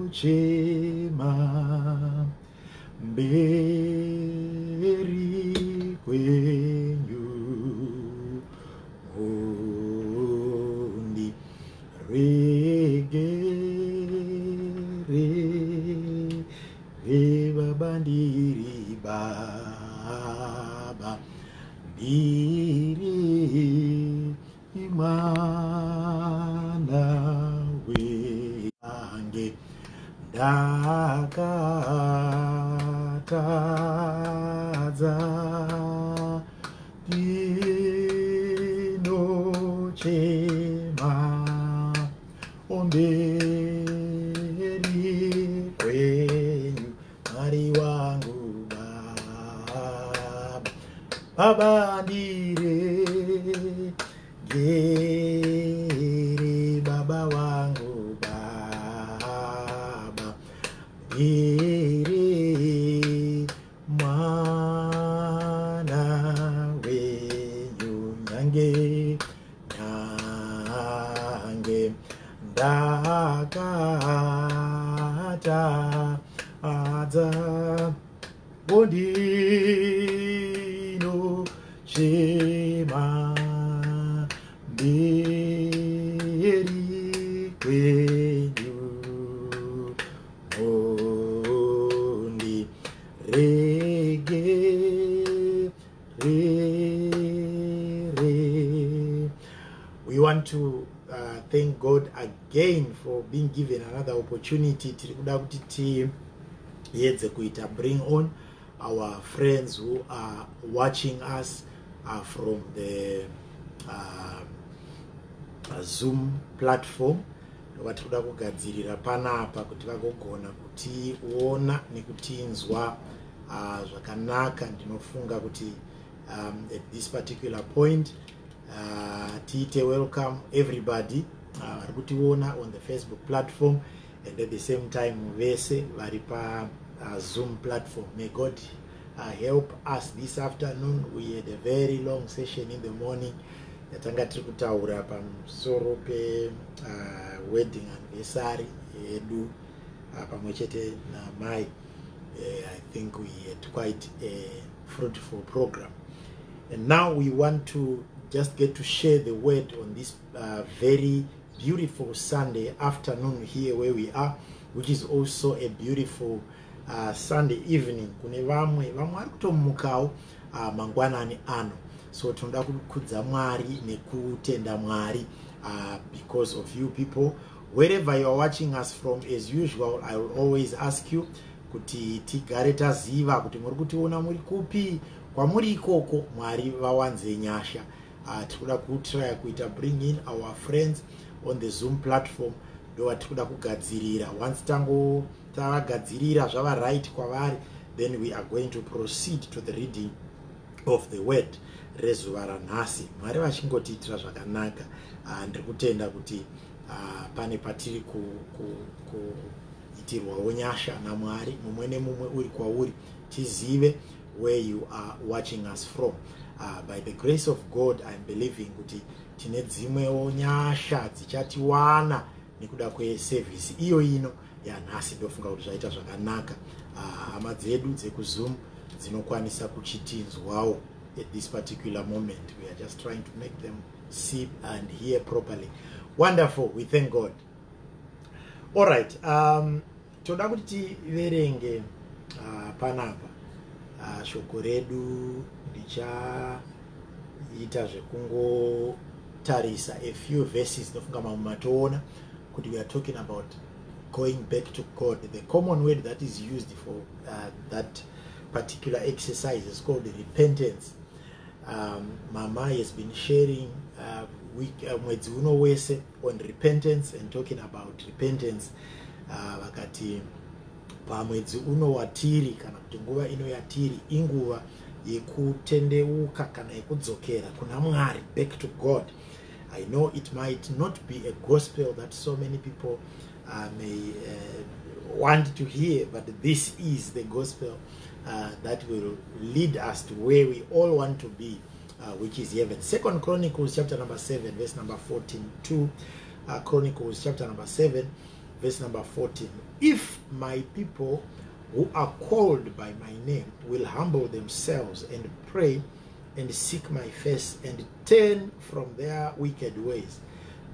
ndinochema mberi kwenyu undiregere baba ndiri baba ndiri mwana wange ndakatadza ndinochema mberi kwenyu Mwari wangu baba ndirengere baba wangu baba ndiri mwana wenyu nyange ndakatadza ndinochema mberi kwenyu undiregere. We want to thank God again for being given another opportunity to bring on our friends who are watching us from the Zoom platform. Vatikuda kugadzirira panapa kuti vagogona kutiona nekutinzwa zvakanaka. Ndinofunga kuti at this particular point tiite welcome everybody vari kutiona on the Facebook platform and at the same time vese vari pa Zoom platform. May God help us this afternoon. We had a very long session in the morning yatanga tiri kutaura pamusoro pe wedding anniversary yedu pamwe chete namai. I think we had quite a fruitful program, and now we want to just get to share the word on this very beautiful Sunday afternoon here where we are, which is also a beautiful Sunday evening. Kune vamwe vari kutomukawo mangwanani ano, so tinoda kukudza Mwari nekutenda Mwari because of you people wherever you are watching us from. As usual, I will always ask you kuti tigare taziva kuti muri kutiona muri kupi, kwamuri ikoko Mwari vawanze nyasha. Tikuda kutry kuita bring in our friends on the Zoom platform. Ndo tikuda kugadzirira. Once tango tavagadzirira zvava right kwavari, then we are going to proceed to the reading of the word rezuva ranhasi. Mwari vachingotiitira zvakanaka. Ndiri kutenda kuti pane patiri kuitirwawo nyasha naMwari mumwe nemumwe uri kwauri, tizive where you are watching us from. By the grace of God, I'm believing kuti tine dzimwewo nyasha dzichatiwana nekuda kweservice iyo ino yanhasi. Ndofunga kuti zvaita zvakanaka. Hama dzedu dzekuZoom dzinokwanisa kuchitinzwawo at this particular moment. We are just trying to make them see and hear properly. Wonderful. We thank God. All right. Toda kuti tiverenge panapa shoko redu ndichaita zvekungotarisa a few verses. Ndofunga mumatoona kuti we are talking about going back to God. The common word that is used for that particular exercise is called repentance. Mama has been sharing mwedzi uno wese on repentance and talking about repentance. Vakati pamwedzi uno watiri kana kuti nguva ino yatiri inguva yekutendeuka kana yekudzokera kuna Mwari, back to God. I know it might not be a gospel that so many people may want to hear, but this is the gospel that will lead us to where we all want to be, which is heaven. 2 Chronicles chapter number 7 verse number 14. 2 Chronicles chapter number 7 verse number 14. If my people who are called by my name will humble themselves and pray and seek my face and turn from their wicked ways,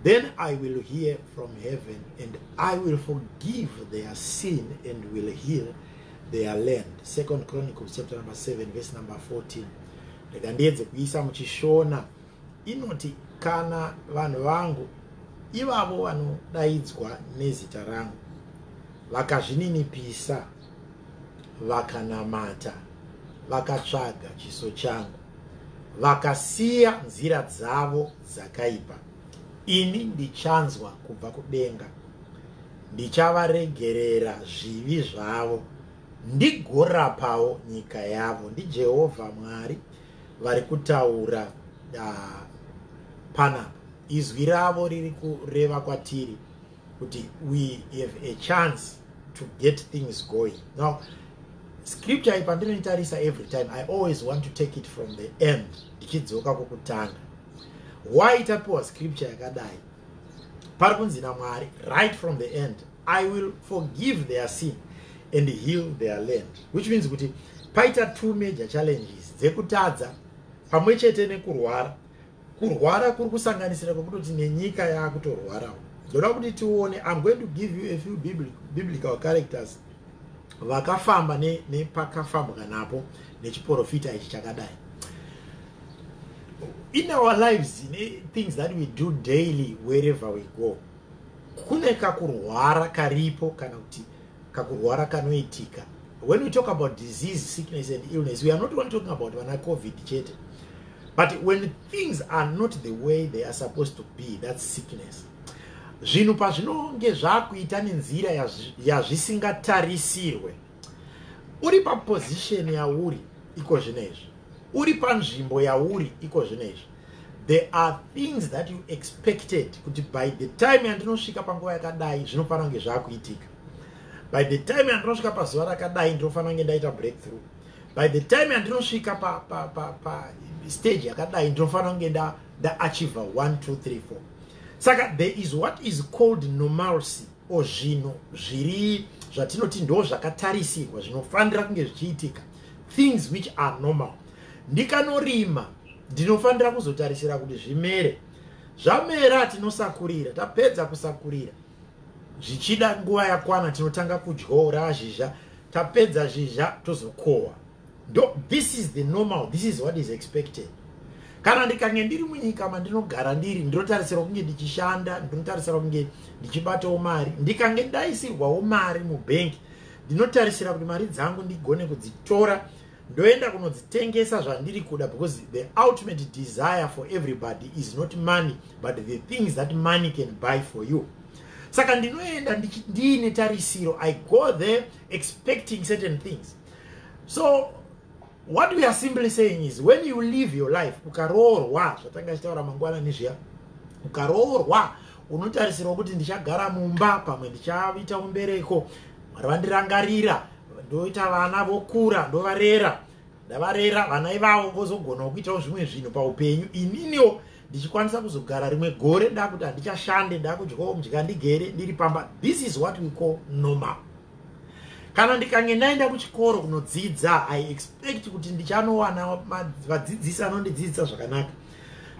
then I will hear from heaven and I will forgive their sin and will heal their land. 2 Chronicles chapter number 7 verse number 14. Rekandiedze kuisa muchishona inoti kana vanhu vangu ivavo vanodaidzwa nezita rangu vakazvininipisa vakanamata vakatsvaga chiso changu vakasiya nzira dzavo dzakaipa, ini ndichanzwa kubva kudenga, ndichavaregerera zvivi zvavo ndigorapawo nyika yavo. NdiJehovha Mwari vari kutaura panapa. Izwi ravo riri kureva kwatiri kuti we have a chance to get things going. Now, scripture ipandinoitarisa every time, I always want to take it from the end, ndichidzoka kukutanga. Why itapiwa scripture yakadai? Pari kunzi naMwari right from the end, I will forgive their sin and heal their land, which means kuti paita two major challenges dzekutadza pamwe chete nekurwara. Kurwara kuri kusanganisira kwekutoti nenyika yakutorwarawo. Ndoda kuti tione, I'm going to give you a few biblical characters vakafamba nepakafambwa napo nechiprofita ichi chakadai. In our lives, things that we do daily wherever we go, kune kakurwara karipo kana kuti kakurwara kanoitika. When we talk about disease, sickness and illness, we are not only talking about vana COVID chete. But when things are not the way they are supposed to be, that's sickness. Zvinhu pazvinonge zvakuita nenzira yazvisingatarisirwe, uri paposition yauri iko zvinezvi, uri panzvimbo yauri iko zvinezvi, there are things that you expected kuti by the time yandinosvika panguva yakadai zvinofanira kunge zvakuitika. By the time yandinosvika pazuva rakadai ndinofanira kunge ndaita breakthrough. By the time yandinosvika pa stage yakadai ndinofanira kunge nda-achieve 1, 2, 3, 4. Saka there is what is called normalcy, o zvinhu zviri zvatinoti ndo zvakatarisirwa zvinofanira kunge zvichiitika, things which are normal. Ndikanorima ndinofanira kuzotarisira kuti zvimere, zvamera tinosakurira, tapedza kusakurira zvichida nguva yakwana tinotanga kudyora zhizha, tapedza zhizha tozokohwa. This is the normal, this is what is expected. Kana ndikange ndiri munyika mandinogara ndiri, ndinotarisira kunge ndichishanda, ndinotarisira kunge ndichibatawo mari. Ndikange ndaisirwawo mari mubhengi, ndinotarisira kuti mari dzangu ndigone kudzitora ndoenda kunodzitengesa zvandiri kuda, because the ultimate desire for everybody is not money but the things that money can buy for you. Saka ndinoenda ndiine tarisiro, I go there expecting certain things. So what we are simply saying is, when you live your life, ukaroorwa, zvatanga chitaura mangwana nezviya, ukaroorwa unotarisirwa kuti ndichagara mumba, pamwe ndichaita umbereko, Mwari vandirangarira, ndoita vana vokura, ndovarera, ndavarera vana ivavo vozogona kuitawo zvimwe zvinhu paupenyu, ininiwo ndichikwanisa kuzogara rimwe gore ndakuti handichashande, ndakudyawo mudya ndigere ndiri pamba. This is what we call normal. Kana ndikange ndaenda kuchikoro kunodzidza, I expect kuti ndichanowana vadzidzisi anondidzidzisa zvakanaka,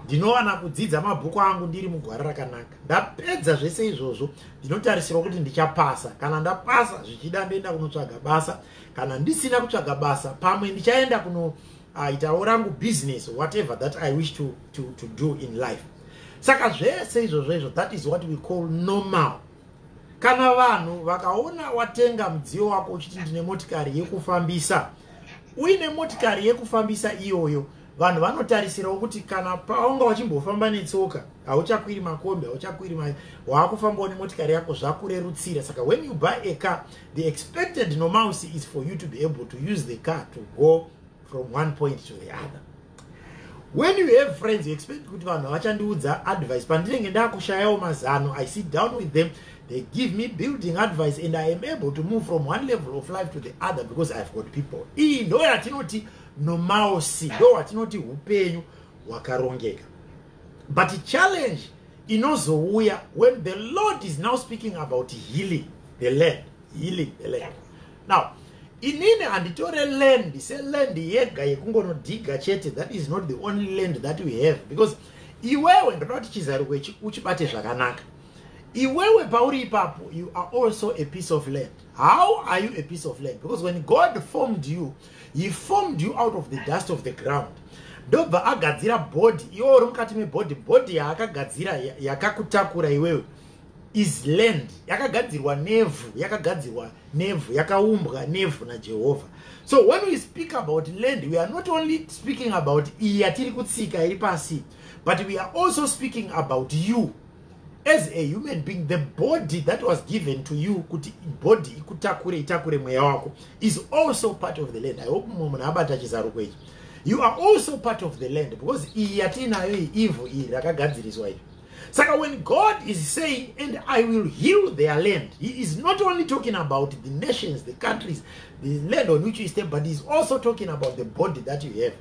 ndinowana kudzidza mabhuku angu ndiri mugwara rakanaka. Ndapedza zvese izvozvo ndinotarisirwa kuti ndichapasa. Kana ndapasa zvichida ndoenda kunotsvaga basa, kana ndisina kutsvaga basa pamwe ndichaenda kunoitawo rangu business, whatever that I wish to do in life. Saka zvese izvozvo, that is what we call normal. Kana vanhu vakaona watenga mudziyo wako uchiti ndine motikari yekufambisa, uine motikari yekufambisa iyoyo, vanhu vanotarisirawo kuti kana paunga wachimbofamba netsoka hauchakwiri makombi, hauchakwiri wakufambawo nemotikari yako zvakurerutsira. Saka when you buy a car, the expected normalcy is for you to be able to use the car to go from one point to the other. When you have friends, you expect kuti vanhu vachandiudza advice. Pandinenge ndakushayawo mazano, I sit down with them, they give me building advice and I am able to move from one level of life to the other because I've got people. Iyi ndo yatinoti normalcy, ndo yatinoti upenyu wakarongeka. But the challenge inozouya when the Lord is now speaking about healing the land. Now, inini handitore land, say land yega yekungonodiga chete. That is not the only land that we have, because iwewe ndoda kuti chizaruko uchibate zvakanaka. Iwewe pauri ipapo, you are also a piece of land. How are you a piece of land? Because when God formed you, he formed you out of the dust of the ground. Ndobva agadzira body, iwe uri mukati mebody yaakagadzira yakakutakura iwewe is land. Yakagadzirwa nevhu, yakaumbwa nevhu naJehovah. So when we speak about land, we are not only speaking about yatiri kutsika iri pasi, but we are also speaking about you as a human being. The body that was given to you, kuti body itakure mweya wako, is also part of the land. I hope munabata chizaruko ichi. You are also part of the land, because yatinayo evil rakagadziriswa ichi. So when God is saying, and I will heal their land, he is not only talking about the nations, the countries, the land on which you stay, but he's also talking about the body that you have.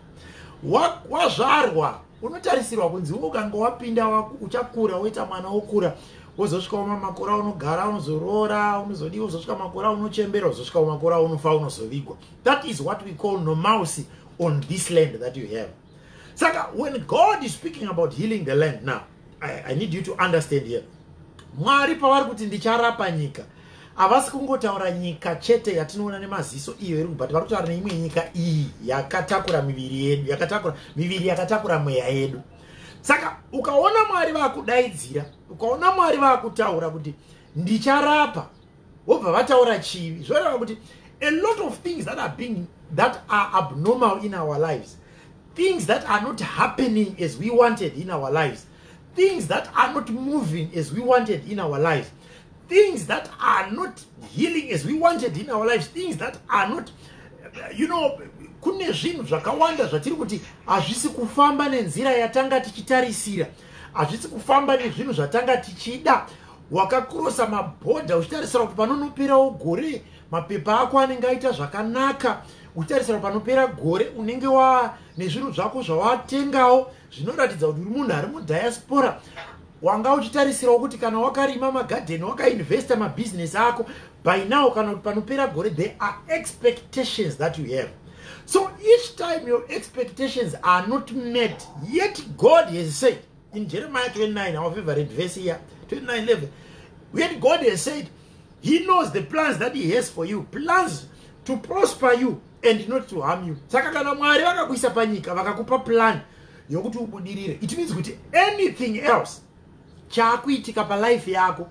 Wazvarwa unotarisirwa kunzi ukanga wapinda uchakura woita mwana okura, wozosvika makore unogara unozorora unozodiwa, uzosvika makore unochembera, uzosvika makore unofa unozovigwa. That is what we call normalcy on this land that you have. So when God is speaking about healing the land, now I need you to understand here. Mwari pavari kuti ndicharapa nyika, havasi kungotaura nyika chete yatinoona nemaziso iyo iri, but vari kutaura neimwe nyika iyi yakatakura miviri yedu, yakatakura mweya yedu. Saka ukaona Mwari vakudaidzira, ukaona Mwari vakutaura kuti ndicharapa, wobva vataura chivi, zvoreva kuti a lot of things that are abnormal in our lives, things that are not happening as we wanted in our lives, things that are not moving as we wanted in our lives, things that are not healing as we wanted in our lives, things that are not, kune zvinhu zvakawanda zvatiri kuti hazvisi kufamba nenzira yatanga tichitarisira, hazvisi kufamba nezvinhu zvatanga tichida. Wakakurosa mabhodha uchitarisira kuti panonopera gore mapepa ako anenge aita zvakanaka, uchitarisira panopera gore unenge nezvinhu zvako zvawatengawo zvinoratidza kuti uri munhu ari mudiaspora. Wanga uchitarisirawo kuti kana wakarima magadheni, wakainvesta mabusiness ako, by now kana kuti panopera gore, there are expectations that you have. So each time your expectations are not met, yet God has said in Jeremiah 29, our favorite verse here, 29:11, when God has said he knows the plans that he has for you, plans to prosper you and not to harm you. Saka kana Mwari vakakuisa panyika vakakupa plan yokuti ubudirire, it means kuti anything else chaakuitika palife yako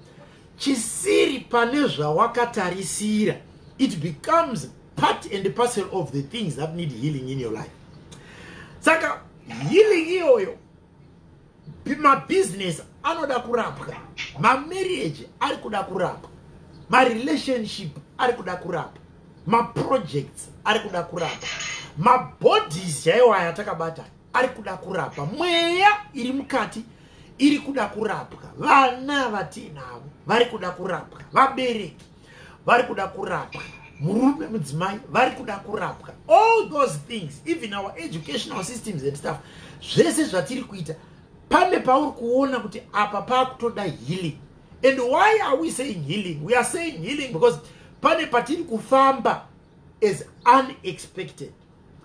chisiri pane zvawakatarisira, it becomes part and parcel of the things that need healing in your life. Saka healing iyoyo, business anoda kurapwa, marriage ari kuda kurapwa, relationship ari kuda kurapwa, projects ari kuda kurapwa, bodies chaiwo yatakabata ari kuda kurapwa, mweya iri mukati iri kuda kurapwa, vana vatinavo vari kuda kurapwa, vabereki vari kuda kurapwa, murume mudzimai vari kuda kurapwa. All those things, even our educational systems and stuff, zvese zvatiri kuita, pane pauri kuona kuti apa pakutoda healing. And why are we saying healing? We are saying healing because pane patiri kufamba is unexpected.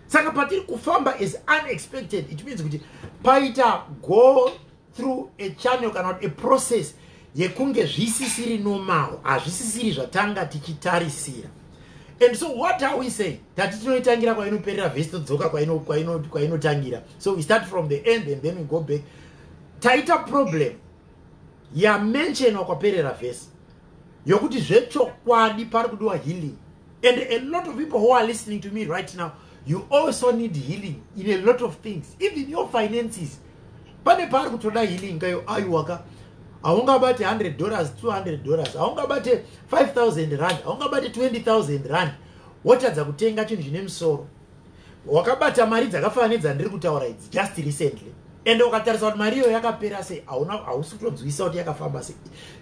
Saka patiri kufamba is unexpected, it means kuti paita go through a channel, cannot a process yekunge zvisisiri normal, hazvisisiri zvatanga tichitarisira. And so what are we saying? That tinoitangira kwainoperera vhesi todzoka kwainotangira. So we start from the end and then we go back. Taita problem yamentionwa kwaperera vhesi yokuti zvechokwadi pari kudiwa healing. And a lot of people who are listening to me right now, you also need healing in a lot of things, even your finances. Pane pari kutoda healing kayo aiwaka, haungabate $100, $200, haungabate 5,000 rand, haungabate 20,000 rand, wotadza kutenga chinhu chine musoro. Wakabata mari dzakafanana nedzandiri kutaura idzi just recently, and ukatarisa kuti mari iyo yakapera sei, hausi kutonzwisa kuti yakafamba sei,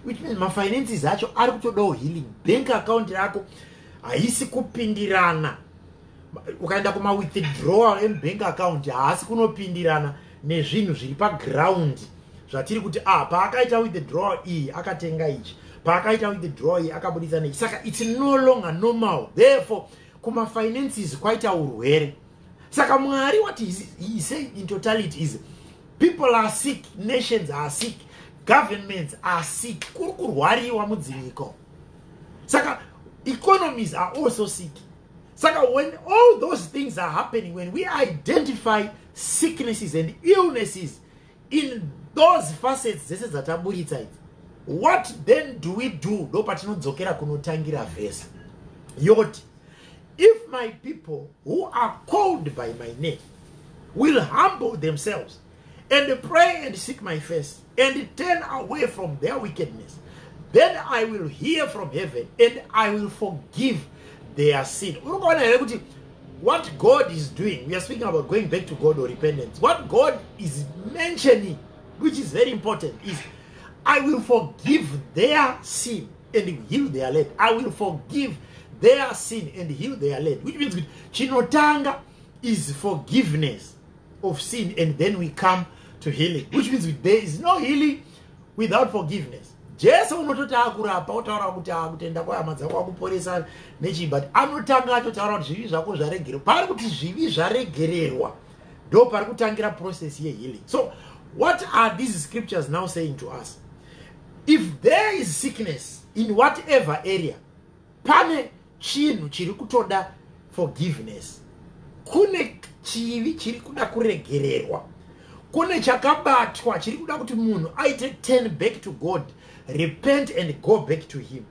which means mafinances acho ari kutodawo healing. Bank account yako haisi kupindirana, ukaenda kuma withdrawal bank account haasi kunopindirana nezvinhu zviri paground zvatiri kuti paakaita withdraw iyi akatenga ichi, paakaita withdraw iyi akabudisa nechi. Saka it's no longer normal. Therefore kuma-finances kwaita urwere. Saka Mwari, what he say in totality is people are sick, nations are sick, governments are sick. Kurukurwariwa mudziriko. Saka economies are also sick. Saka when all those things are happening, when we identify sicknesses and illnesses in those facets, this is a taburitite. What then do we do? Do patinodzokera kunotangira verse. Yoti, if my people who are called by my name will humble themselves and pray and seek my face and turn away from their wickedness, then I will hear from heaven and I will forgive their sin. What God is doing, we are speaking about going back to God or repentance. What God is mentioning, which is very important, is I will forgive their sin and heal their land. I will forgive their sin and heal their land. Which means chinotanga is forgiveness of sin, and then we come to healing. Which means there is no healing without forgiveness. Jesu unototi akurapa otaura kuti akutenda kwahama dzako akuporesa nechi, but anotanga atotaura kuti zvivi zvako zvaregererwa. Pari kuti zvivi zvaregererwa ndo pari kutangira process ye healing. So what are these scriptures now saying to us? If there is sickness in whatever area, pane chinhu chiri kutoda forgiveness, kune chivi chiri kuda kuregererwa, kune chakabatwa chiri kuda kuti munhu aite turn back to God, repent and go back to him.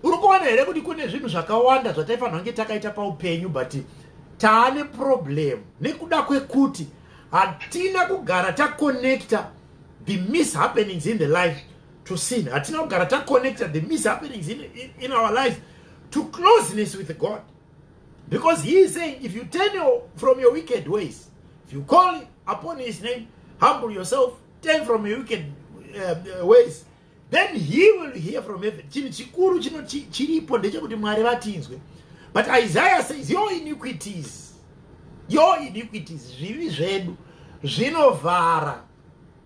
Uri kuona here kuti kune zvinhu zvakawanda zvataifanira kunge takaita paupenyu, but taane problem nekuda kwekuti hatina kugara taconnecta the mishappenings in the life to sin. Hatina kugara taconnecta the mishappenings in our lives to closeness with God. Because he is saying, if you turn from your wicked ways, if you call upon his name, humble yourself, turn from your wicked ways, then he will hear from heaven. But Isaiah says, your iniquities, zvivi zvedu zvinovhara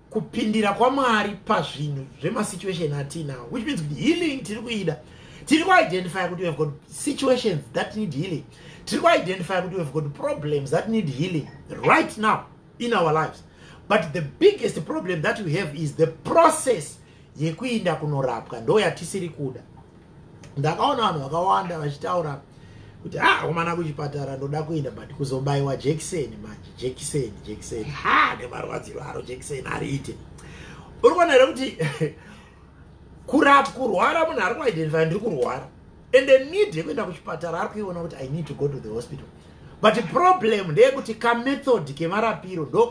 kupindira kwaMwari pazvinhu zvemasituation atinawo. Which means healing tiri kuida. Tiri identify kuti we have got situations that need healing. Tiri identify kuti we have got problems that need healing right now in our lives. But the biggest problem that we have is the process yekuinda kunorapwa ndo yatisiri kuda. Ndakaona vanhu vakawanda vachitaura kuti kumana kuchipatara ndoda kuenda but kuzobaiwa jekiseni manje, jekiseni nemarwadziro aro jekiseni ariite. Uri kuona here kuti kurwara munhu ari kuidentify ndiri kurwara and the need yekuenda kuchipatara ari kuiona kuti I need to go to the hospital. But the problem ndeyekuti kamethod kemarapiro ndo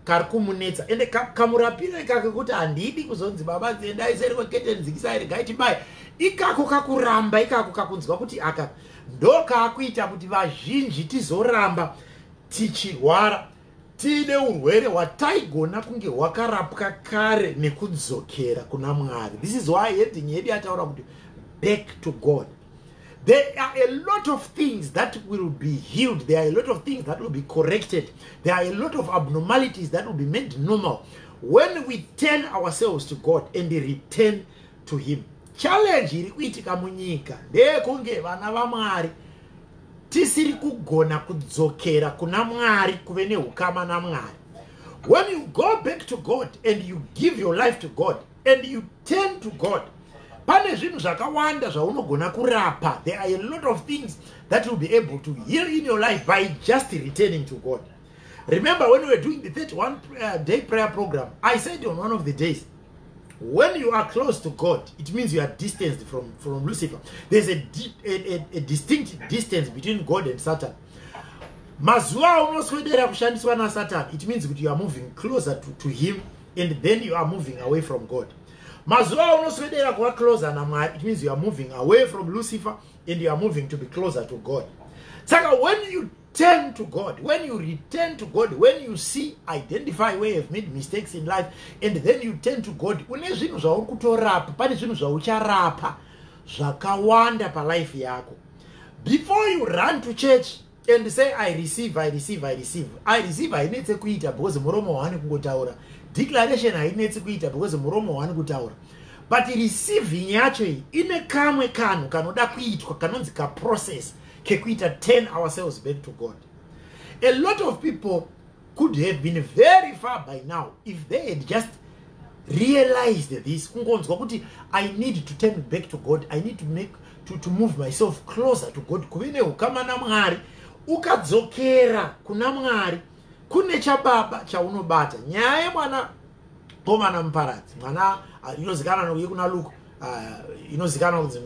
kari kumunetsa, ende kamurapiro ikako kuti handidi kuzonzi baba endai seri kwekete nzikisa regai tibai, ikako kakuramba, ikako kakunzwa kuti aka ndo kakuita kuti vazhinji tizoramba tichirwara tiine urwere hwataigona kunge hwakarapwa kare nekudzokera kuna Mwari. This is why heading yedu yataura kuti back to God. There are a lot of things that will be healed. There are a lot of things that will be corrected. There are a lot of abnormalities that will be made normal when we turn ourselves to God and return to him. Challenge iri kuitika munyika ndekunge vana vaMwari tisiri kugona kudzokera kuna Mwari kuve neukama naMwari. When you go back to God and you give your life to God and you turn to God, pane zvinhu zvakawanda zvaunogona kurapa. There are a lot of things that will be able to heal in your life by just returning to God. Remember when we were doing the 31-day prayer program, I said on one of the days, when you are close to God, it means you are distanced from Lucifer. There's a distinct distance between God and Satan. Mazuva unoswedera kushandiswa na Satan, it means that you are moving closer to him and then you are moving away from God. Mazuva unoswedera kuva closer na Mwari, it means you are moving away from Lucifer and you are moving to be closer to God. Saka when you turn to God, when you return to God, when you see, identify where you've made mistakes in life, and then you turn to God, une zvinhu zvauri kutorapa, pane zvinhu zvaucharapa zvakawanda palife yako. Before you run to church and say I receive hainetse kuita because muromo wani kungotaura declaration hainetsi kuita because muromo wani kutaura, but receiving yacho ine kamwe kanhu kanoda kuitwa kanonzi ka process kekuita turn ourselves back to God. A lot of people could have been very far by now if they had just realized this. Kungonzwa kuti I need to turn back to God, I need to move myself closer to God. Kuvene ukama na Mwari ukadzokera kuna Mwari, kune chababa chaunobata. Nyaya mwana komana muparadzi, mwana inozikana nokuye kuna Luke, inozikana kuti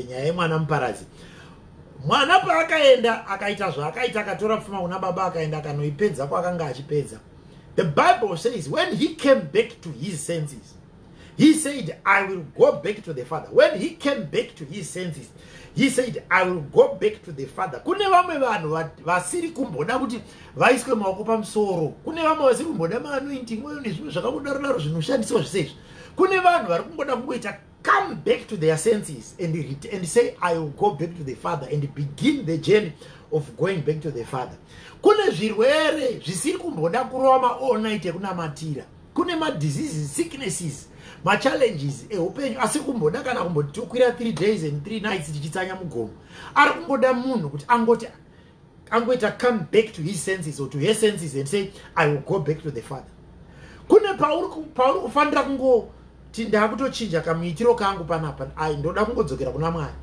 nyaya mwana muparadzi. Mwana paakaenda akaita zvaakaita, akatora pfuma kuna baba akaenda akanoipedza kwakanga achipedza. The Bible says when he came back to his senses, he said, I will go back to the Father. When he came back to his senses, he said, I will go back to the Father. Kune vamwe vanhu vasiri kumboda kuti vaiswe maoko pamusoro. Kune vamwe vasiri kumboda anointing mweyo nezvimwe zvakadaro zvinoshandiswa zvisezvi. Kune vanhu vari kumboda kungoita come back to their senses and say, I will go back to the Father, and begin the journey of going back to the Father. Kune zvirwere zvisiri kumboda kuroma all night ekunamatira. Kune diseases, sicknesses, challenges eupenyu asi kumboda kana kumboti tokwira 3 days and 3 nights tichitsanya mugomo. Ari kumboda munhu kuti angoita come back to his senses or to her senses and say, I will go back to the Father. Kune pauri kufanira kungoti ndakutochinja kamuitiro kangu panapa, ai ndoda kungodzokera kuna Mwari.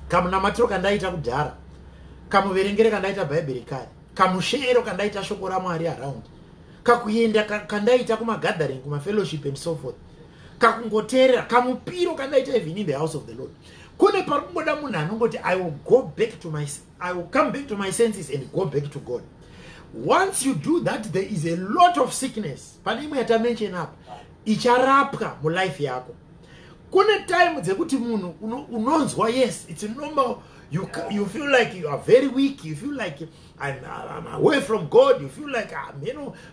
Kamunamatiro kandaita kudhara, kamuverengere kandaita bhaibheri kare, kamushero kandaita shoko raMwari around, kakuenda kandaita kumagathering, kumafellowship and so forth, kakungoteerera, kamupiro kandaita even in the house of the Lord. Kune parikumboda munhu anongoti I will come back to my senses and go back to God. Once you do that, there is a lot of sickness pane imwe yatamention apa icharapwa mulife yako. Kune time dzekuti munhu unonzwa yes, it's normal, you feel like you are very weak, you feel like I'm away from God, you feel like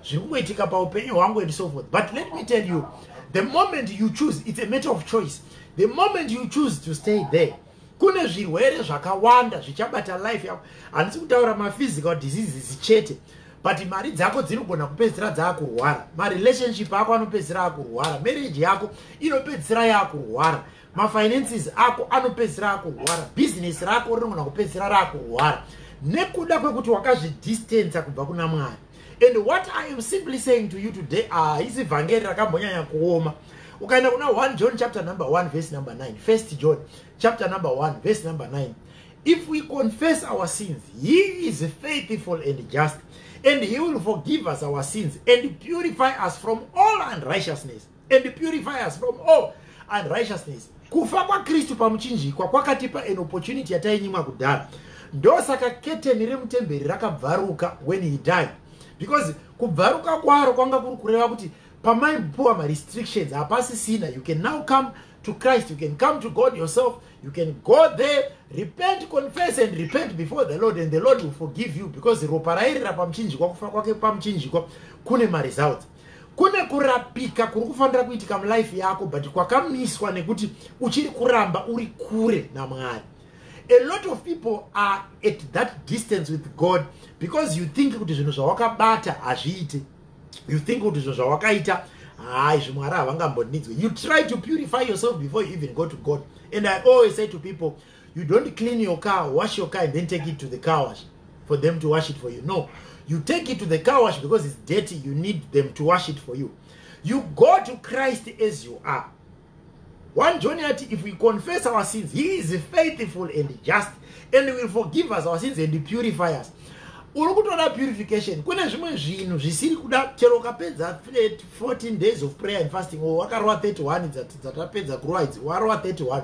zvikungoitika paupenyu hwangu and so forth. But let me tell you, the moment you choose, it's a matter of choice. The moment you choose to stay there, kune zvirwere zvakawanda zvichabata life yako. Handisi kutaura maphysical diseases chete, but mari dzako dzinogona kupedzisira dzakurwara, marelationship ako anopedzisira akurwara, marriage yako inopedzisira yakurwara, mafinances ako anopedzisira akurwara, business rako rinogona kupedzisira rakurwara nekuda kwekuti wakazvidistance kubva kuna Mwari. And what I am simply saying to you today, isi vhangeri rakambonyanya kuoma. Ukaenda kuna 1 John chapter number 1 verse number 9, 1 John chapter number 1 verse number 9, if we confess our sins, he is faithful and just, and he will forgive us our sins and purify us from all unrighteousness. Kufa kwa Kristu pamuchinjikwa kwakatipa an opportunity yatainyimwa kudhara. Ndosaka keteni remutemberi rakabvaruka when he died, because kubvaruka kwaro kwanga kuri kureva kuti pamaipuwa ma-restrictions hapasisina. You can now come to Christ, you can come to God yourself, you can go there, repent, confess and repent before the Lord, and the Lord will forgive you, because ropa rairira pamuchinjikwa, kufa kwake pamuchinjikwa kune ma-results. Kune kurapika kuri kufanira kuitika mulife yako, but kwakamiswa nekuti uchiri kuramba uri kure naMwari. A lot of people are at that distance with God because you think kuti zvinhu zvawakabata hazviite. You think kuti zvinhu zvawakaita Mwari havangambonidzwe. You try to purify yourself before you even go to God. And I always say to people, you don't clean your car, wash your car and then take it to the car wash for them to wash it for you. No, you take it to the car wash because it's dirty, you need them to wash it for you. You go to Christ as you are. 1 John, if we confess our sins, he is faithful and just, and will forgive us our sins and purify us. Urukutoda purification. Kune zvimwe zvinhu zvisiri kuda chero ukapedza 14 days of prayer and fasting, or wakarwa 31 dzatapedza kurwa idzi, warwa 31,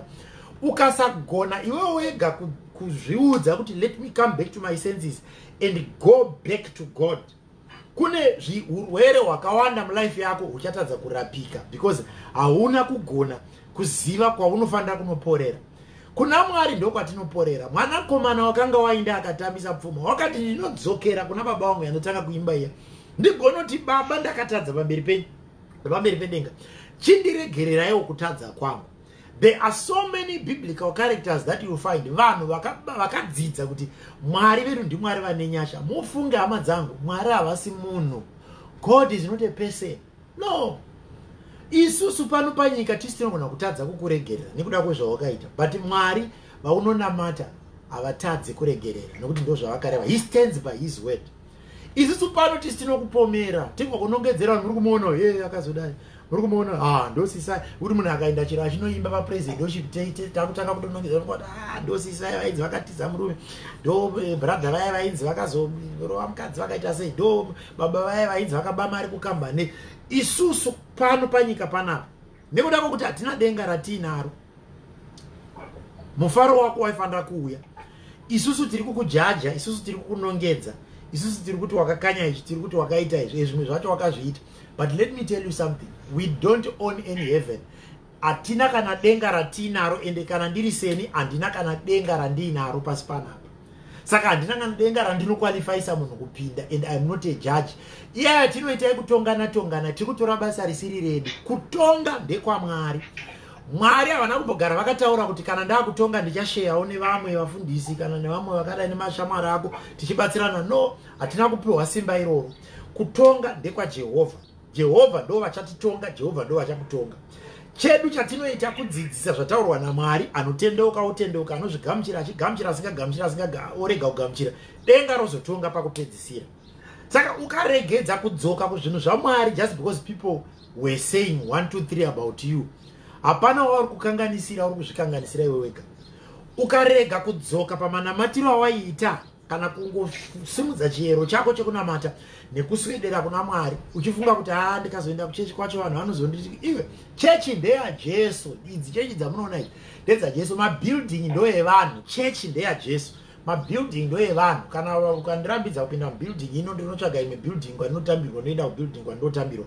ukasagona iwe wega kuzviudza kuti let me come back to my senses and go back to God, kune zvirwere hwakawanda mulife yako uchatadza kurapika because hauna kugona kuziva kwaunofanira kunoporera. Kuna Mwari ndiko kwatinoporera. Mwanakomana wakanga wainda akatambisa pfuma wakati ndinodzokera kuna baba wangu yanotanga kuimba iya, ndigonoti baba ndakatadza pamberi pedenga, chindiregererayo kutadza kwangu. There are so many biblical characters that you find vanhu vakadzidza kuti Mwari vedu ndiMwari vane nyasha. Mufunge hama dzangu, Mwari havasi munhu. God is not a person. No. Isusu pano panyika tisi tinogona kutadza kukuregerera nekuda kwezvawakaita, but Mwari vaunonamata havatadzi kuregerera nekuti ndo zvavakareva. He stands by his word. Isusu pano tisi tinokupomera tingokunongedzera vanhu muri kumuona akazodai muri kumuona ndosisai kuti munhu akaenda chiro achinoimba papresidenship takutanga kutonongedzera kuti ndosisai vainzi vakatiza murume, ndo brother vaya vainzi vakazorova mukadzi vakaita sei, ndo baba vaya vainzi vakaba mari kukambane. Isusu pano panyika panapa nekuda kwokuti hatina denga ratiinaro, mufaro wako waifanira kuuya, isusu tiri kukujaja, isusu tiri kukunongedza, isusu tiri kuti wakakanya izvi, tiri kuti wakaita izvi, zvimwe zvacho wakazviita. But let me tell you something, we don't own any heaven. Hatina kana denga ratiinaro, ende kana ndiri seni handina kana denga randiinaro pasi panapa. Saka handina kana denga randinokwalifaisa munhu kupinda, and I am not a judge. Tinoitai kutongana tiri kutora basa risiri redu. Kutonga ndekwaMwari. Mwari havana kumbogara vakataura kuti kana ndakutonga ndichasheyawo nevamwe vafundisi kana nevamwe vakadai nemashamwari ako tichibatsirana. No, hatina kupiwa simba iroro. Kutonga ndekwaJehovha. Jehovha ndo vachatitonga, Jehovha ndo vachakutonga. Chedu chatinoita kudzidzisa zvataurwa naMwari, anotendeuka otendeuka, anozvigamuchira achigamuchira, asingagamuchira orega kugamuchira. Denga rozotonga pakupedzisira. Saka ukaregedza kudzoka kuzvinhu zvaMwari just because people were saying 1 2 3 about you, hapana wauri kukanganisira, uri kuzvikanganisira iwe wega. Ukarega kudzoka pamanamatiro awaiita kana kungosimudza chiyero chako chekunamata nekuswedera kuna Mwari uchifunga kuti ndikazoenda kuchechi kwacho vanhu vanozonditi iwe chechi ndeyaJesu, idzi chechi dzamunoona idzi ndedzaJesu, mabuilding ndoyevanhu, chechi ndeyaJesu, mabuilding ndoyevanhu. Kana ukandirambidza kupinda mubuilding ino ndinotsvaga imwe building kwanotambirwa, ndoenda kubuilding kwanotambirwa.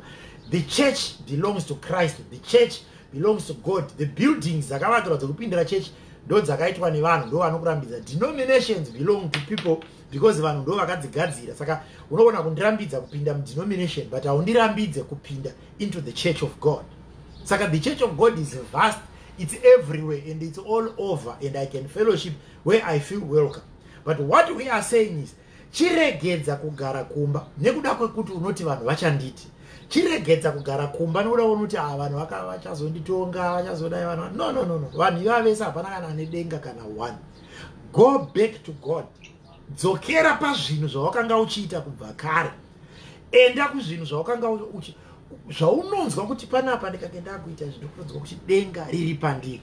The church belongs to Christ, the church belongs to God. The buildings dzakavakirwa dzokupindira church ndo dzakaitwa nevanhu, ndo vanokurambidza. Denominations belong to people because vanhu ndo vakadzigadzira. Saka unoona kundirambidza kupinda mudenomination but haundirambidze kupinda into the church of God. Saka the church of God is vast, it's everywhere and it's all over, and I can fellowship where I feel welcome. But what we are saying is chiregedza kugara kumba nekuda kwekuti unoti vanhu vachanditi, chiregedza kugara kumba nekuda unoti vanhu vachazonditonga, vachazodai vanhu. No, vanhu iva vese hapana kana ane denga kana one. Go back to God. Dzokera pazvinhu zvawakanga uchiita kubva kare. Enda kuzvinhu zvawakanga zvaunonzwa kuti panapa ndikagenda kuita zvinhu kunonzwa kuti denga riri pandiri.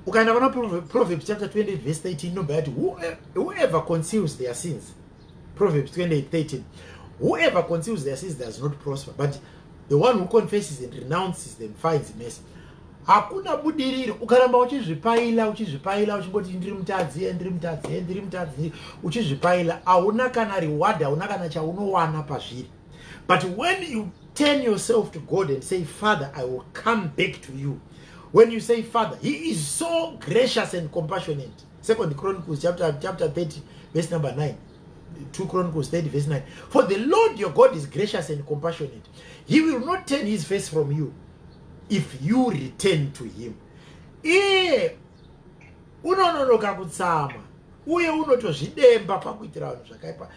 Ukaenda kuna Proverbs chapter 20 verse 13 inobva yati whoever conceals their sins, Proverbs 28:13, whoever conceals their sins does not prosper, but the one who confesses and renounces them finds mercy. Hakuna budiriro. Ukaramba uchizvipaila uchingoti ndiri mutadzi, uchizvipaila, hauna kana reward, hauna kana chaunowana pazviri. But when you turn yourself to God and say, Father, I will come back to you. When you say, Father, He is so gracious and compassionate. 2 Chronicles chapter 30 verse number 9. 2 Chronicles 30 verse 9. For the Lord your God is gracious and compassionate. He will not turn His face from you if you return to Him. Unononoka kutsama uye unotozvidemba pakuitira vanhu zvakaipa.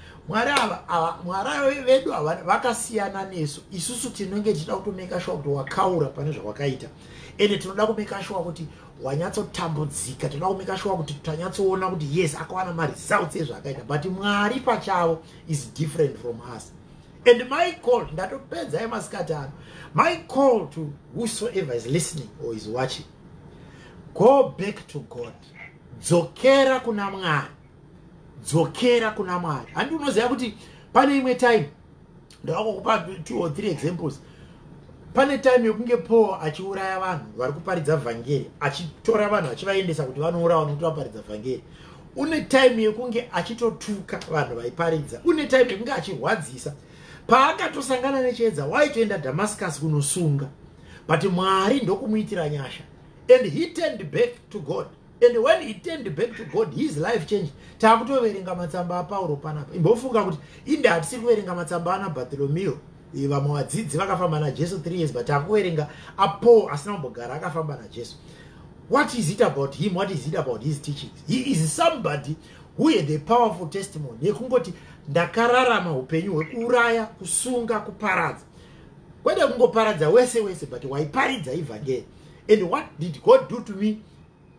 Mwari vedu vakasiyana nesu. Isusu tinenge tichida kutomeka sure kuti wakaura pane zvawakaita, ende tinoda kumeka sure kuti wanyatsotambudzika, tinoda kumeka sure kuti tanyatsoona kuti yes akawana maresults ezvaakaita. But Mwari pachavo is different from us. And my call, ndatopedza emasikati ano, my call to whosoever is listening or is watching, go back to God. Dzokera kuna Mwari. Dzokera kuna Mwari. Handi unoziva kuti pane imwe time, ndavakukupa 2 or 3 examples. Pane time yokunge Paul achiuraya vanhu vari kuparidza vhangeri, achitora vanhu achivaendesa kuti vanourawa nokuti vaparidza vhangeri. Une time yokunge achitotuka vanhu vaiparidza. Une time yokunge achirwadzisa. Paakatosangana nechiedza waitoenda Damascus kunosunga, but Mwari ndokumuitira nyasha, and he turned back to God. And when he turned back to God, his life changed. Takutoverenga matsamba aPauro panapa. Imbofunga kuti inde hatisiri kuverenga matsamba ana Bartholomew, vamwe vadzidzi vakafamba naJesu 3 years, but takuverenga aPaul asina kumbogara akafamba naJesu. What is it about him? What is it about his teachings? He is somebody who had a powerful testimony yekungoti ndakararama upenyu hwekuuraya, kusunga, kuparadza. kwete kungoparadza wese wese, but waiparidza evangeli. And what did God do to me?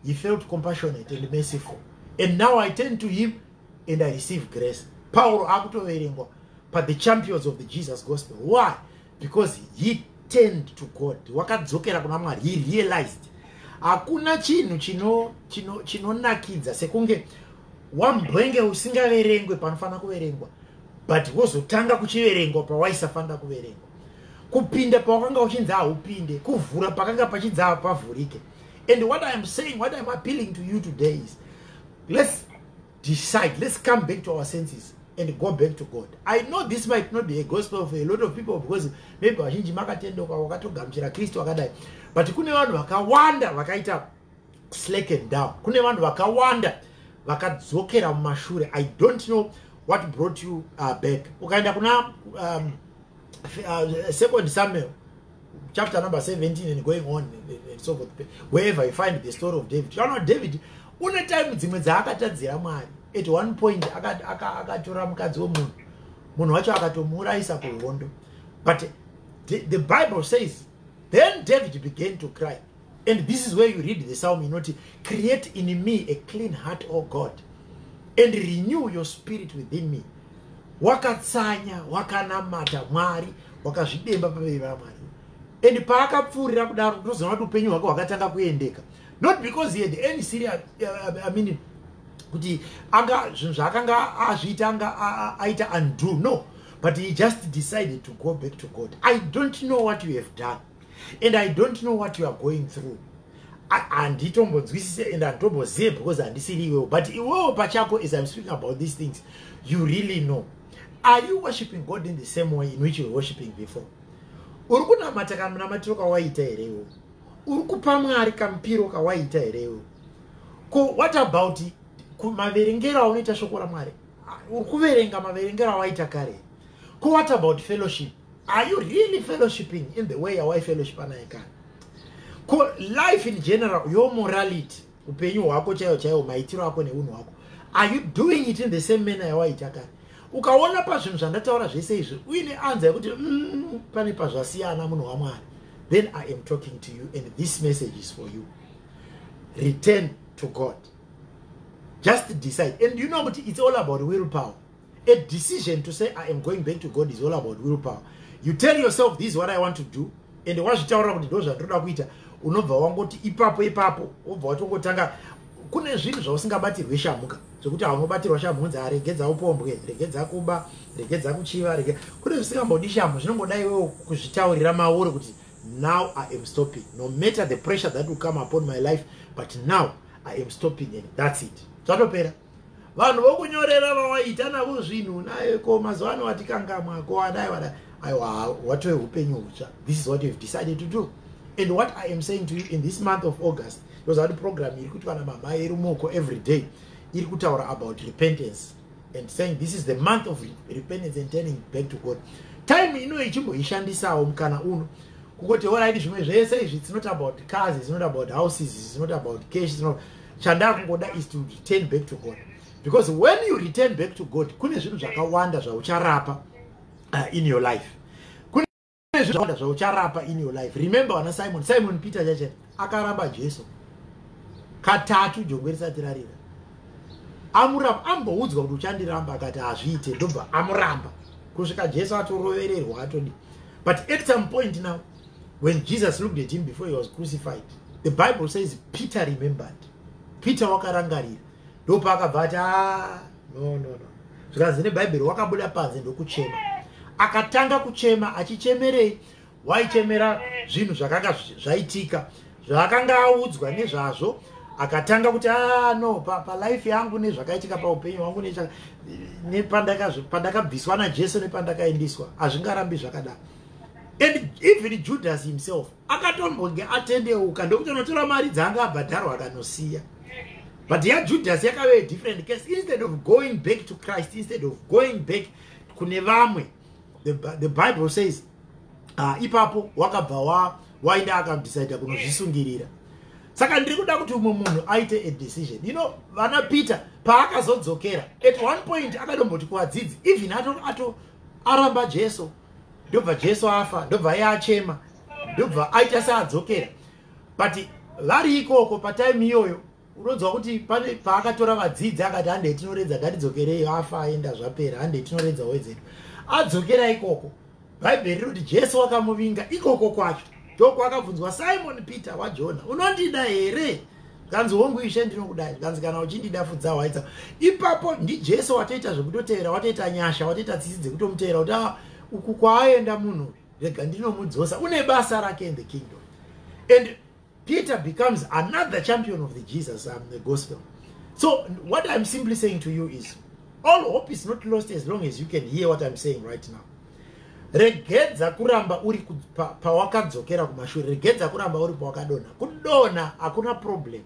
He felt compassionate and merciful. And now I turn to him and I receive grace. Paul akutoverengwa but the champions of the Jesus gospel. Why? Because he turned to God. Wakadzokera kuna Mwari. He realized hakuna chinhu chinonakidza sekunge wambwenge usingaverengwe panofanira kuverengwa, but wozotanga kuchiverengwa pawaisafanira kuverengwa, kupinda pawakanga uchinzi haupinde, kuvhura pakanga pachinzi pavhurike. And what I am saying, what I am appealing to you today is, let's decide, let's come back to our senses and go back to God. I know this might not be a gospel for a lot of people, because maybe vazhinji makatendoka wakatogamuchira Kristu wakadai, but kune vanhu vakawanda vakaita slacken down. Kune vanhu vakawanda vakadzokera mumashure. I don't know what brought you back. Ukaenda kuna 2 Samuel chapter number 17 and going on and so forth, wherever you find the story of David. You know, David une time dzimwe dzaakatadzira Mwari. At one point akatora mukadzi womunhu, munhu wacho akatomuraisa kuhondo. But the Bible says, then David began to cry. And this is where you read the psalm, you know, create in me a clean heart, O God, and renew your spirit within me. Wakatsanya, wakanamata Mwari, wakazvidemba pamberi paMwari. And paakapfuurira kudaro tozoona kuti upenyu hwake hwakatanga kuendeka. Not because he had any serious, I mean, kuti zvinhu zvaakanga azviita anga aita undo, no, but he just decided to go back to God. I don't know what you have done, and I don't know what you are going through. Anditombodzwisise and anditombozive because handisiri iwewo, but iwewo pachako, as I'm speaking about these things, you really know. Are you worshiping God in the same way in which you were worshiping before? Uri kunamata kamunamatiro kawaita herewo? Uri kupa Mwari kamupiro kawaita herewo? What about maverengero aunoita shoko raMwari? Uri kuverenga maverengero awaita kare? What about fellowship? Are you really fellowshipping in the way yawai fellowship naye kare? Life in general, your morality, upenyu hwako chaiwo chaiwo, maitiro ako neunhu hwako, are you doing it in the same manner yawaita kare? Ukaona pazvinhu zvandataura zvese izvi uine anza yekuti pane pazvasiyana munhu waMwari, then I am talking to you, and this message is for you. Return to God. Just decide. And you know what? It's all about willpower. A decision to say I am going back to God is all about willpower. You tell yourself, this is what I want to do, and wazvitaura kuti ndo zvandoda kuita, unobva wangoti ipapo obva watongotanga. Kune zvinhu zvausingabatirwe shamuka, zvokuti haunobatirwa shamunzi, regedza upombwe, regedza kuba, regedza kuchiva, kune zvisingambodi shamu, zvinongoda iwewo kuzvitaurira mauri kuti now I am stopping, no matter the pressure that will come upon my life, but now I am stopping, and that's it. Zvatopera. Vanhu vokunyorera vawaita navo zvinhu naye ko mazuva ano watikangamwa ko wadai aiwa watove upenyu hutsva. This is what you have decided to do. And what I am saying to you in this month of August, because our program iri kuti vana mama erumoko every day iri kutaura about repentance and saying this is the month of repentance and turning back to God. Time ino ichimboishandisawo mukana uno kukoti alright, zvimwe zvese izvi, it's not about cars, it's not about houses, it's not about cash, it's not. Chandaka kungoda is to return back to God, because when you return back to God, kune zvinhu zvakawanda zvaucharapa in your life. Kune zvinhu zvakawanda zvaucharapa in your life. Remember wana Simon Peter chache akaramba Jesu katatu jongwe risati rarira. Amuramba, amboudzwa kuti uchandiramba, akati hazviite, ndobva amuramba kusvika Jesu atorovererwa atodi. But at some point now, when Jesus looked at him before he was crucified, the Bible says Peter remembered. Peter wakarangarira. Ndopa akabva ati no. Zvikanzi neBhayibheri wakabuda panze ndokuchema. Akatanga kuchema, achichemerei? Waichemera zvinhu zvakanga zvaitika, zvakanga audzwa nezvazvo. Akatanga kuti no, pa life yangu nezvakaitika paupenyu hwangu pandakabviswa naJesu nepandakaendiswa hazvingarambi zvakadaro. And even Judas himself akatombonge atendeuka ndokutonotora mari dzanga abhadharwa akanosiya. But here Judas yakave a different case. Instead of going back to Christ, instead of going back kune vamwe, the Bible says ipapo wakabva waenda akadecide kunozvisungirira. Saka ndiri kuda kuti umwe munhu aite a decision. You know, vana Peter paakazodzokera, at one point akadomboti kuvadzidzi, even ato aramba Jesu, ndobva Jesu afa, ndobva iye achema, ndobva aita seadzokera. But vari ikoko patime iyoyo unonzwa kuti pane paakatora vadzidzi akati handei tinoredza ngatidzokerei, afa aenda zvapera, handei tinoredza wedzedu. Adzokera ikoko, bhaibheri rinoti Jesu wakamuvinga ikoko kwacho. Ndoko akabvunzwa Simon Peter waJona, unondida here? Kanzi hongu Ishe ndinokudai. Kanzi kana uchindida fudza waita. Ipapo ndi Jesu watoita zvekutotevera, watoita nyasha, watoita tsitsi dzekutomutevera kuti uku kwaaenda munhu rega ndinomudzosa, une basa rake in the kingdom. And Peter becomes another champion of the Jesus the gospel. So what I'm simply saying to you is, all hope is not lost as long as you can hear what I'm saying right now. Regedza kuramba uri pawakadzokera kumashure, regedza kuramba uri pawakadona. Kudona hakuna problem,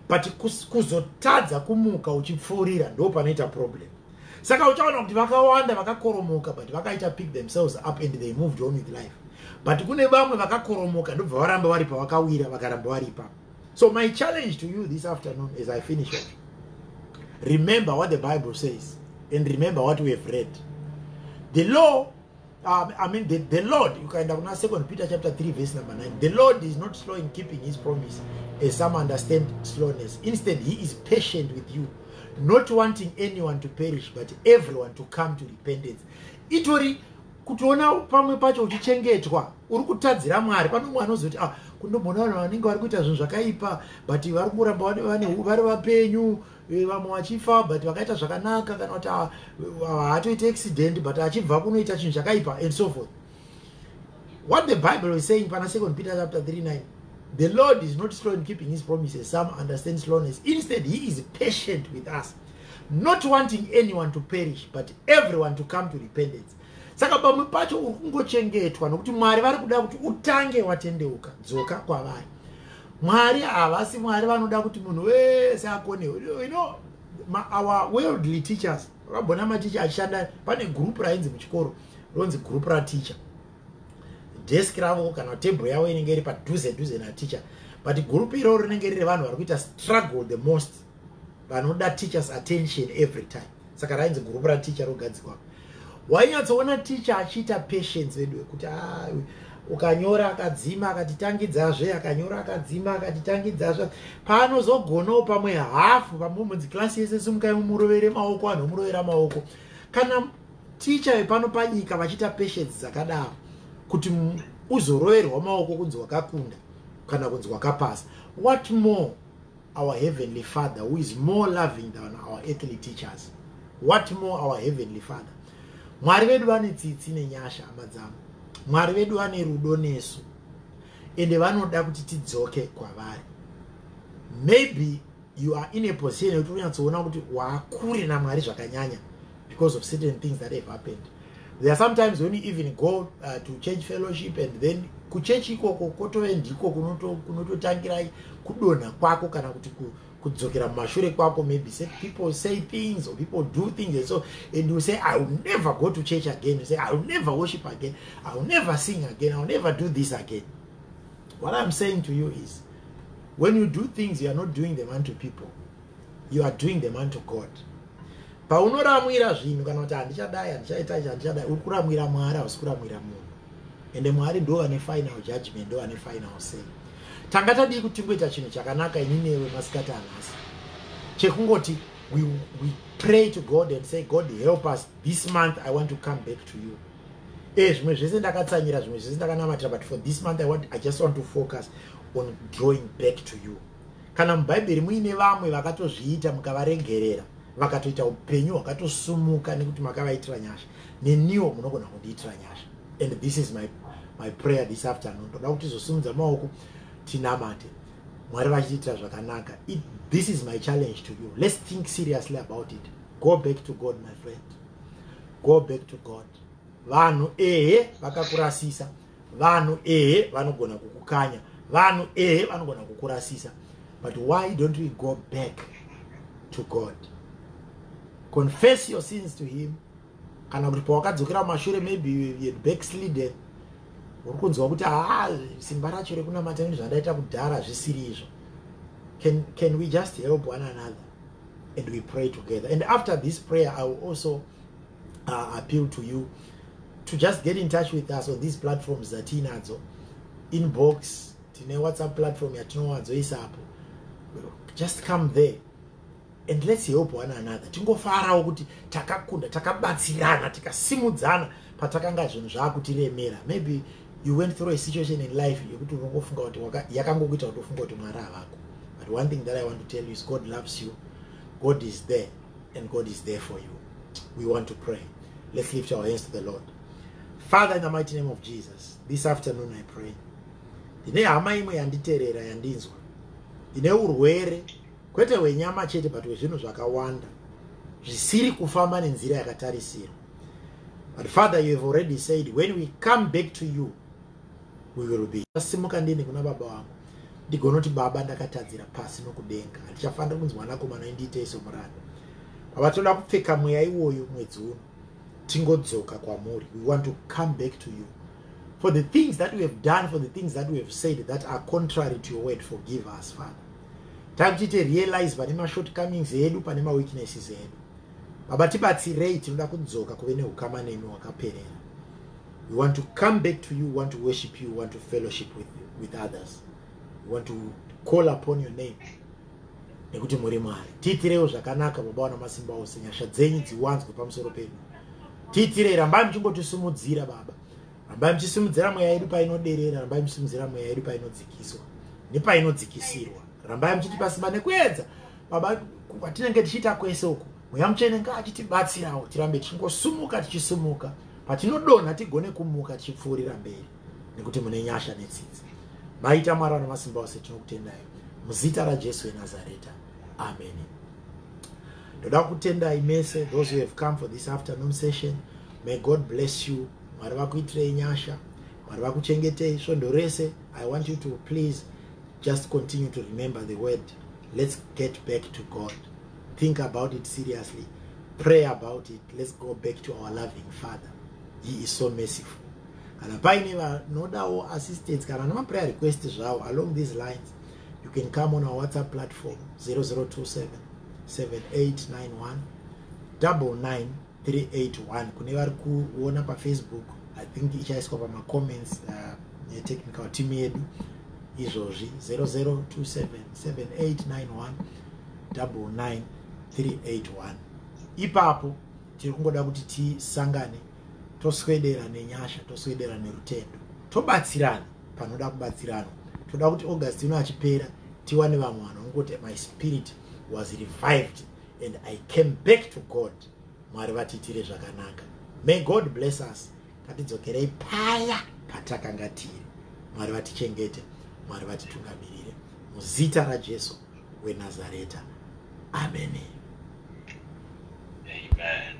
but kuzotadza kumuka uchipfuurira ndo panoita problem. Saka uchaona kuti vakawanda vakakoromoka, but vakaita pick themselves up and they moved on with life. But kune vamwe vakakoromoka ndobva varamba vari pavakawira, vakaramba vari ipapo. So my challenge to you this afternoon as I finish it, remember what the Bible says and remember what we have read. The law, the Lord, you can have 2 Peter chapter 3 verse number 9. The Lord is not slow in keeping his promise, as some understand slowness. Instead, he is patient with you, not wanting anyone to perish, but everyone to come to repentance. Itori kutoona pamwe pacho uchichengetwa uri kutadzira Mwari. Pano mwana anozoti kundomona vanhu vanenge vari kuita zvinhu zvakaipa, but vari kuramba vari vapenyu, vamwe vachifa but vakaita zvakanaka, kana kuti hatoita accident but achibva kunoita chinhu zvakaipa and so forth. What the Bible is saying pana 2 Peter chapter 3:9, the Lord is not slow in keeping his promises, some understand slowness. Instead, he is patient with us, not wanting anyone to perish, but everyone to come to repentance. Saka pamwe pacho uri kungochengetwa nokuti Mwari vari kuda kuti utange watendeuka, dzoka kwavari. Mwari havasi Mwari vanoda kuti munhu wese akone. You know, our worldly teachers, vakabona maticha achishanda, pane group rainzi muchikoro ronzi group rateacher. Desk ravo kana table yavo inenge iri padhuze na teacher, but group iroro rinenge riri vanhu vari kuita struggle the most, vanoda teachers attention every time. Saka rainzi group rateacher rogadzikwa. Wainyatsoona teacher achiita patience vedu kuti ukanyora akadzima akatitangidzazve, akanyora akadzima akatitangidzazve, paanozogonawo pamwe hafu pamwe klasi yese simukai murovere maoko, vanhu murovera maoko. Kana teacher vepano panyika vachiita patience dzakadaro kuti uzoroverwa maoko kunzi wakakunda kana kunzi wakapasa, what more our heavenly Father, who is more loving than our earthly teachers? What more our heavenly Father? Mwari vedu vane tsitsi nenyasha amadzamo. Mwari vedu vane rudo nesu, ende vanoda kuti tidzoke kwavari. Maybe you are in a position yekuti unyatsoona kuti wakure naMwari zvakanyanya because of certain things that have happened. There are sometimes when you even go to church fellowship, and then kuchurch ikoko kotove ndiko kunototangira kudonha kwako kana kuti kudzokera mumashure kwako. Maybe people say things or people do things, and you say, I will never go to church again. You say, I will never worship again, I will never sing again, I will never do this again. What I'm saying to you is, when you do things, you are not doing them unto people, you are doing them unto God. Paunoramwira zvinhu kana kuti handichadai handichaita ichi handichadai, uri kuramwira Mwari, hausi kuramwira munhu. Ende Mwari ndo ane final judgment, ndo ane final say. Tanga tadii kuti tingoita chinhu chakanaka ini newe masikati anhasi chekungoti we pray to God and say, God help us this month, I want to come back to you. Zvimwe zvese ndakatsanyira, zvimwe zvese ndakanamatira, but for this month I just want to focus on drawing back to you. Kana mubhaibheri muine vamwe vakatozviita mukavaregerera, vakatoita upenyu hwakatosumuka nekuti makavaitira nyasha, neniwo munogona kundiitira nyasha. And this is my prayer this afternoon. Ndoda kuti tizosimudza maoko tinamate Mwari vachitiitira zvakanaka. This is my challenge to you. Let's think seriously about it. Go back to God, my friend. Go back to God. Vanhu vakakurasisa, vanhu vanogona kukukanya, vanhu vanogona kukurasisa, but why don't we go back to God? Confess your sins to him. Kana kuti pawakadzokera mumashure, maybe you had backslidden, uri kunzwa kuti simba racho rekunamata zvinhu zvandaita kudhara zvisiri izvo. Can we just help one another and we pray together? And after this prayer, I will also appeal to you to just get in touch with us on these platforms zatinadzo, inbox, tine WhatsApp platform yatinowadzoisa apo. Just come there and let's help one another. Tingofarawo kuti takakunda, takabatsirana, tikasimudzana patakanga zvinhu zvakutiremera. Maybe you went through a situation in life yekuti unongofunga kuti yakangokuita kuti ufunga kuti Mwari havako. But one thing that I want to tell you is God loves you. God is there and God is there for you. We want to pray. Let's lift our hands to the Lord. Father, in the mighty name of Jesus, this afternoon I pray. Ndine hama imwe yanditerera yandinzwa. Ndine urwere kwete hwenyama chete but hwezvinhu zvakawanda zvisiri kufamba nenzira yakatarisirwa. But Father, you have already said when we come back to you we will be. Simuka ndini kuna baba wangu. Ndigonoti baba ndakatadzira pasi nokudenga. Ndichafanira kunzi mwanakomana ndiite somuranda. Baba toda kupfeka mweya iwoyo mwedzi uno. Tingodzoka kwamuri. We want to come back to you. For the things that we have done, for the things that we have said that are contrary to your word, forgive us, Father. Time to realize pane ma shortcomings edu, pane ma weaknesses edu. Baba tibatsirei tinoda kudzoka kuve neukama nemi wakaperera. We want to come back to you, want to worship you, want to fellowship with others. We want to call upon your name. Nekuti muri Mwari. Tiitirewo zvakanaka baba wana masimba ose, nyasha dzenyu dziwanzwe pamusoro pedu. Tiitirei, rambai muchingotisimudzira baba. Rambai muchisimudzira mweya yedu painoderera, rambai muchisimudzira mweya yedu painodzikiswa nepainodzikisirwa. Rambai muchitipa simba nekuedza baba kwatinenge tichiita kwese uku. Mweya Mutsvene ngaachitibatsirawo tirambe tichisumuka patinodonha tigone kumuka tichipfuurira mberi nekuti mune nyasha netsitsi. Maita Mwari wana masimba ose tinokutendai muzita raJesu weNazareta. Amen. Ndoda kutendai mese those who have come for this afternoon session. May God bless you. Mwari vakuitirei nyasha, Mwari vakuchengetei svondo rese. I want you to please just continue to remember the word. Let's get back to God. Think about it seriously. Pray about it. Let's go back to our loving Father. He is so merciful. Kana paine vanodawo assistance kana nama prayer request zvavo along these lines, you can come on our WhatsApp platform 0027 7891 99381. Kune vari kuona pa Facebook, I think ichaiswa pa ma comments technical team yedu izvozvi 0027 7891 99381. Ipapo tiri kungoda kuti tisangane, toswedera nenyasha, toswedera nerutendo, tobatsirana panoda kubatsirana. Toda kuti August ino achipera tiwane vamwe vanongoti my spirit was revived and I came back to God. Mwari vatitire zvakanaka. May God bless us. Katidzokerei paya patakanga tiri. Mwari vatichengete, Mwari vatitungamirire muzita raJesu weNazareta. Amen. Amen.